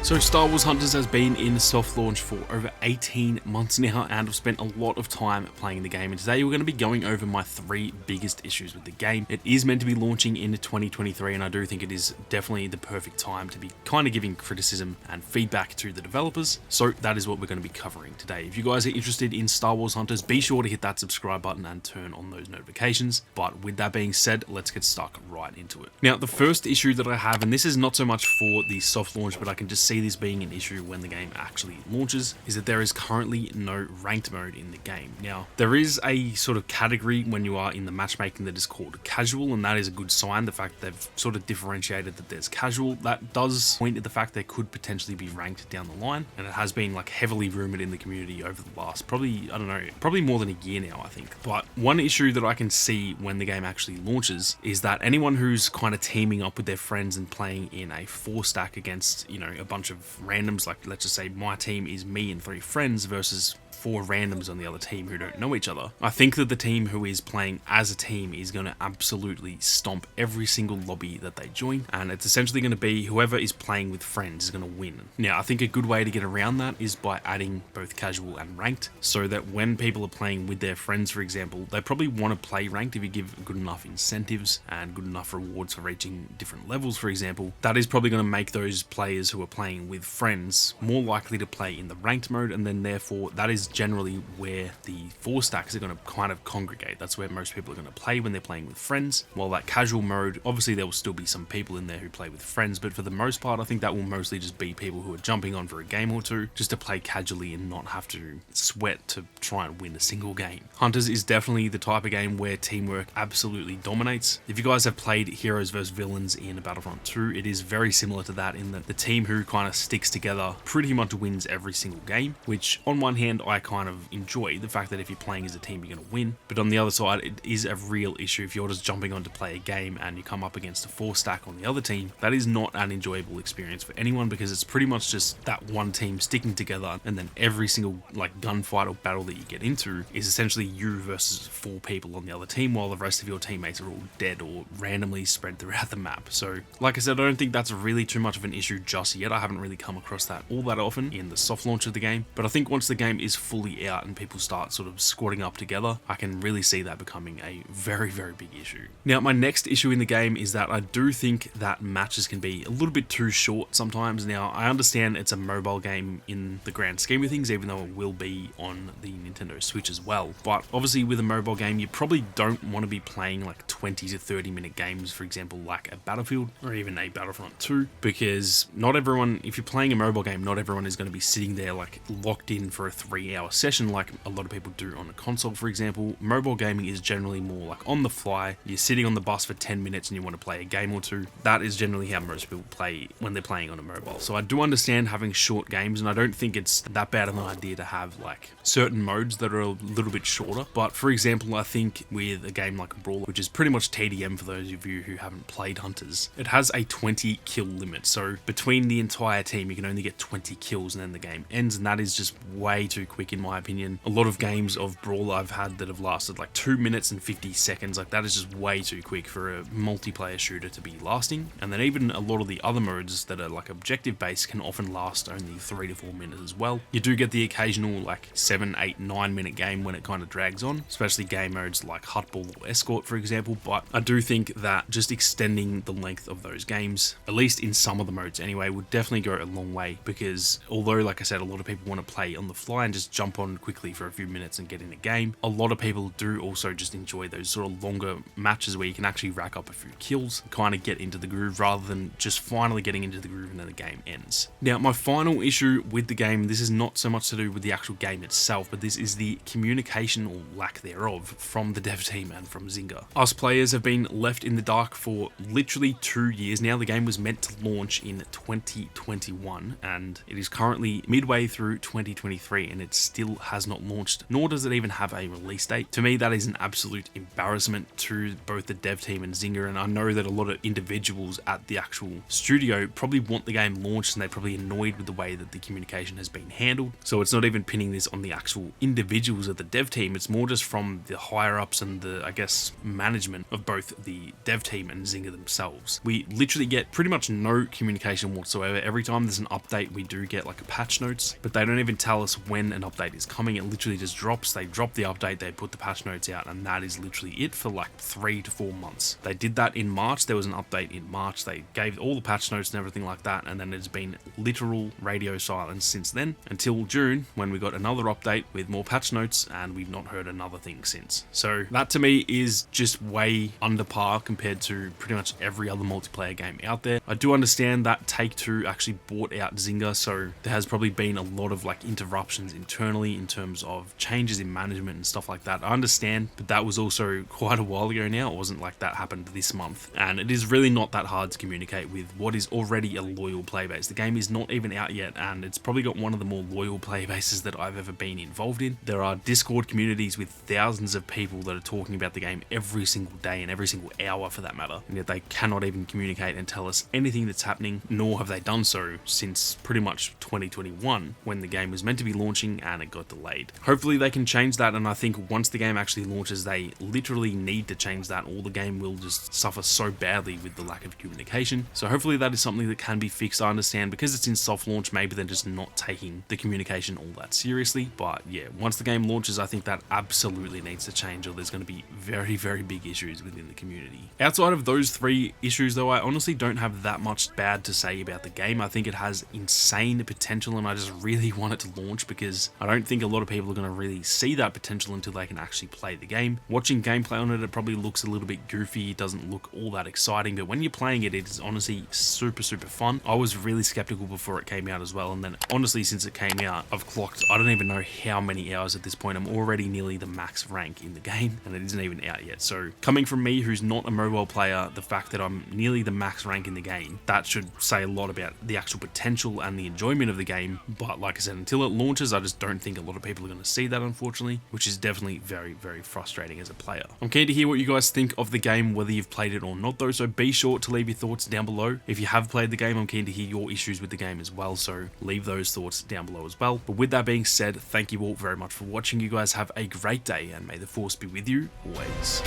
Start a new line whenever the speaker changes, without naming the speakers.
So Star Wars Hunters has been in soft launch for over 18 months now, and I've spent a lot of time playing the game, and today we're going to be going over my 3 biggest issues with the game. It is meant to be launching in 2023, and I do think it is definitely the perfect time to be kind of giving criticism and feedback to the developers, so that is what we're going to be covering today. If you guys are interested in Star Wars Hunters, be sure to hit that subscribe button and turn on those notifications. But with that being said, let's get stuck right into it. Now, the first issue that I have, and this is not so much for the soft launch, but I can just see this being an issue when the game actually launches, is that there is currently no ranked mode in the game. Now, there is a sort of category when you are in the matchmaking that is called casual, and that is a good sign. The fact they've sort of differentiated that there's casual, that does point at the fact there could potentially be ranked down the line, and it has been like heavily rumored in the community over the last probably more than a year now, I think. But one issue that I can see when the game actually launches is that anyone who's kind of teaming up with their friends and playing in a 4-stack against, a bunch of randoms, like let's just say my team is me and 3 friends versus 4 randoms on the other team who don't know each other. I think that the team who is playing as a team is going to absolutely stomp every single lobby that they join, and it's essentially going to be whoever is playing with friends is going to win. Now, I think a good way to get around that is by adding both casual and ranked, so that when people are playing with their friends, for example, they probably want to play ranked if you give good enough incentives and good enough rewards for reaching different levels, for example. That is probably going to make those players who are playing with friends more likely to play in the ranked mode, and then therefore that is generally where the 4 stacks are going to kind of congregate. That's where most people are going to play when they're playing with friends. While that casual mode, obviously there will still be some people in there who play with friends, but for the most part I think that will mostly just be people who are jumping on for a game or two just to play casually and not have to sweat to try and win a single game. Hunters is definitely the type of game where teamwork absolutely dominates. If you guys have played Heroes vs Villains in Battlefront 2, it is very similar to that in that the team who kind of sticks together pretty much wins every single game, which on one hand I kind of enjoy the fact that if you're playing as a team you're going to win, but on the other side it is a real issue if you're just jumping on to play a game and you come up against a 4-stack on the other team. That is not an enjoyable experience for anyone, because it's pretty much just that one team sticking together, and then every single like gunfight or battle that you get into is essentially you versus 4 people on the other team, while the rest of your teammates are all dead or randomly spread throughout the map. So like I said, I don't think that's really too much of an issue just yet. I haven't really come across that all that often in the soft launch of the game, but I think once the game is fully out and people start sort of squatting up together, I can really see that becoming a very, very big issue. Now, my next issue in the game is that I do think that matches can be a little bit too short sometimes. Now, I understand it's a mobile game in the grand scheme of things, even though it will be on the Nintendo Switch as well. But obviously with a mobile game, you probably don't want to be playing like 20 to 30 minute games, for example, like a Battlefield or even a Battlefront 2, because not everyone, if you're playing a mobile game, not everyone is going to be sitting there like locked in for a 3-hour session like a lot of people do on a console, for example. Mobile gaming is generally more like on the fly. You're sitting on the bus for 10 minutes and you want to play a game or two. That is generally how most people play when they're playing on a mobile. So I do understand having short games, and I don't think it's that bad of an idea to have like certain modes that are a little bit shorter. But for example, I think with a game like Brawler, which is pretty much TDM for those of you who haven't played Hunters, it has a 20 kill limit. So between the entire team, you can only get 20 kills and then the game ends, and that is just way too quick in my opinion. A lot of games of Brawler I've had that have lasted like 2 minutes and 50 seconds, like that is just way too quick for a multiplayer shooter to be lasting. And then even a lot of the other modes that are like objective based can often last only 3 to 4 minutes as well. You do get the occasional like 7, 8, 9 minute game when it kind of drags on, especially game modes like Hutball or Escort, for example. But I do think that just extending the length of those games, at least in some of the modes anyway, would definitely go a long way, because although like I said, a lot of people want to play on the fly and just jump on quickly for a few minutes and get in a game, a lot of people do also just enjoy those sort of longer matches where you can actually rack up a few kills, kind of get into the groove, rather than just finally getting into the groove and then the game ends. Now, my final issue with the game, this is not so much to do with the actual game itself, but this is the communication or lack thereof from the dev team and from Zynga. Us players have been left in the dark for literally 2 years now. The game was meant to launch in 2021 and it is currently midway through 2023, and it's still has not launched, nor does it even have a release date. To me, that is an absolute embarrassment to both the dev team and Zynga, and I know that a lot of individuals at the actual studio probably want the game launched and they're probably annoyed with the way that the communication has been handled. So it's not even pinning this on the actual individuals of the dev team, it's more just from the higher ups and the, I guess, management of both the dev team and Zynga themselves. We literally get pretty much no communication whatsoever. Every time there's an update, we do get like a patch notes, but they don't even tell us when an update is coming. It literally just drops. They drop the update, they put the patch notes out, and that is literally it for like 3 to 4 months. They did that in March. There was an update in March. They gave all the patch notes and everything like that, and then it's been literal radio silence since then until June, when we got another update with more patch notes, and we've not heard another thing since. So that to me is just way under par compared to pretty much every other multiplayer game out there. I do understand that Take-Two actually bought out Zynga, so there has probably been a lot of like interruptions internally in terms of changes in management and stuff like that. I understand, but that was also quite a while ago now. It wasn't like that happened this month, and it is really not that hard to communicate with what is already a loyal player base. The game is not even out yet, and it's probably got one of the more loyal player bases that I've ever been involved in. There are Discord communities with thousands of people that are talking about the game every single day and every single hour for that matter, and yet they cannot even communicate and tell us anything that's happening, nor have they done so since pretty much 2021 when the game was meant to be launching and it got delayed. Hopefully they can change that, and I think once the game actually launches, they literally need to change that, or the game will just suffer so badly with the lack of communication. So hopefully that is something that can be fixed. I understand because it's in soft launch, maybe they're just not taking the communication all that seriously, but yeah, once the game launches, I think that absolutely needs to change, or there's going to be very, very big issues within the community. Outside of those 3 issues though, I honestly don't have that much bad to say about the game. I think it has insane potential, and I just really want it to launch because I don't think a lot of people are going to really see that potential until they can actually play the game. Watching gameplay on it, it probably looks a little bit goofy, it doesn't look all that exciting, but when you're playing it, it is honestly super fun. I was really skeptical before it came out as well, and then honestly since it came out, I've clocked, I don't even know how many hours at this point. I'm already nearly the max rank in the game, and it isn't even out yet. So coming from me, who's not a mobile player, the fact that I'm nearly the max rank in the game, that should say a lot about the actual potential and the enjoyment of the game. But like I said, until it launches, I just don't think a lot of people are going to see that, unfortunately, which is definitely very frustrating as a player. I'm keen to hear what you guys think of the game, whether you've played it or not though, so be sure to leave your thoughts down below. If you have played the game, I'm keen to hear your issues with the game as well, so leave those thoughts down below as well. But with that being said, thank you all very much for watching. You guys have a great day, and may the force be with you always.